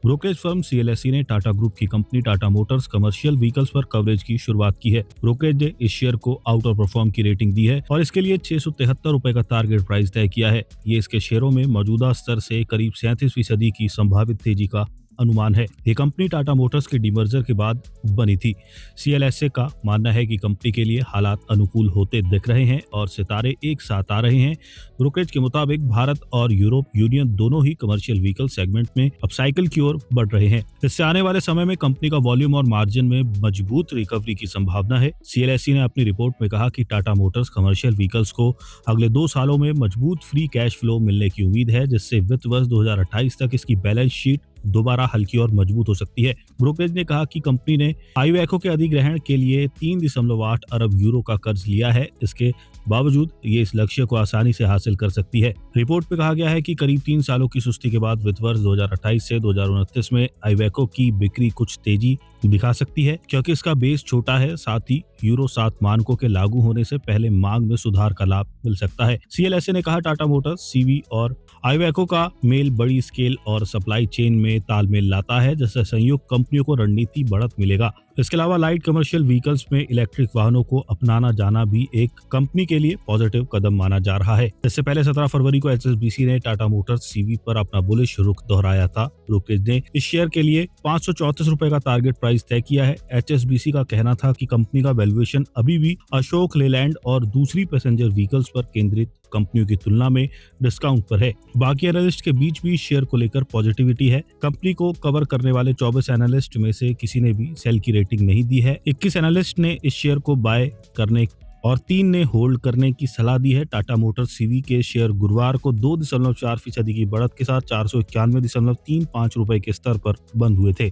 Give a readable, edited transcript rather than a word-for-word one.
Brokerage firm सीएलएसई ने Tata group की company Tata Motors commercial vehicles पर कवरेज की शुरुआत की है। ब्रोकरेज ने इस शेयर को आउट ऑफ परफॉर्म की रेटिंग दी है और इसके लिए 673 रुपए का टारगेट प्राइस तय किया है। ये इसके शेयरों में मौजूदा स्तर से करीब 37% की संभावित तेजी का अनुमान है। ये कंपनी टाटा मोटर्स के डीमर्जर के बाद बनी थी। सीएलएसए का मानना है कि कंपनी के लिए हालात अनुकूल होते दिख रहे हैं और सितारे एक साथ आ रहे हैं। ब्रोकरेज के मुताबिक भारत और यूरोप यूनियन दोनों ही कमर्शियल व्हीकल सेगमेंट में अब साइकिल की ओर बढ़ रहे हैं। इससे आने वाले समय में कंपनी का वॉल्यूम और मार्जिन में मजबूत रिकवरी की संभावना है। सीएलएसई ने अपनी रिपोर्ट में कहा कि टाटा मोटर्स कमर्शियल व्हीकल्स को अगले 2 सालों में मजबूत फ्री कैश फ्लो मिलने की उम्मीद है, जिससे वित्त वर्ष 2028 तक इसकी बैलेंस शीट दोबारा हल्की और मजबूत हो सकती है। ब्रोकरेज ने कहा कि कंपनी ने आईवैको के अधिग्रहण के लिए 3.8 अरब यूरो का कर्ज लिया है। इसके बावजूद ये इस लक्ष्य को आसानी से हासिल कर सकती है। रिपोर्ट में कहा गया है कि करीब 3 सालों की सुस्ती के बाद वित्त वर्ष 2028 से 2029 में आईवैको की बिक्री कुछ तेजी दिखा सकती है, क्योंकि इसका बेस छोटा है। साथ ही यूरो 7 मानकों के लागू होने से पहले मांग में सुधार का लाभ मिल सकता है। सीएलएसए ने कहा टाटा मोटर्स सीवी और आईवैको का मेल बड़ी स्केल और सप्लाई चेन में तालमेल लाता है, जिससे संयुक्त कंपनियों को रणनीति बढ़त मिलेगा। इसके अलावा लाइट कमर्शियल व्हीकल्स में इलेक्ट्रिक वाहनों को अपनाना जाना भी एक कंपनी के लिए पॉजिटिव कदम माना जा रहा है। इससे पहले 17 फरवरी को एचएसबीसी ने टाटा मोटर्स सीवी पर अपना बुलिश रुख दोहराया था। ब्रोकरेज ने इस शेयर के लिए 534 रुपए का टारगेट प्राइस तय किया है। एचएसबीसी का कहना था कि कंपनी का वैल्यूएशन अभी भी अशोक लेलैंड और दूसरी पैसेंजर व्हीकल्स पर केंद्रित कंपनियों की तुलना में डिस्काउंट पर है। बाकी एनालिस्ट के बीच भी शेयर को लेकर पॉजिटिविटी है। कंपनी को कवर करने वाले 24 एनालिस्ट में से किसी ने भी सेल की रेटिंग नहीं दी है। 21 एनालिस्ट ने इस शेयर को बाय करने और 3 ने होल्ड करने की सलाह दी है। टाटा मोटर्स सीवी के शेयर गुरुवार को 2.4% की बढ़त के साथ 491.35 रुपए के स्तर पर बंद हुए थे।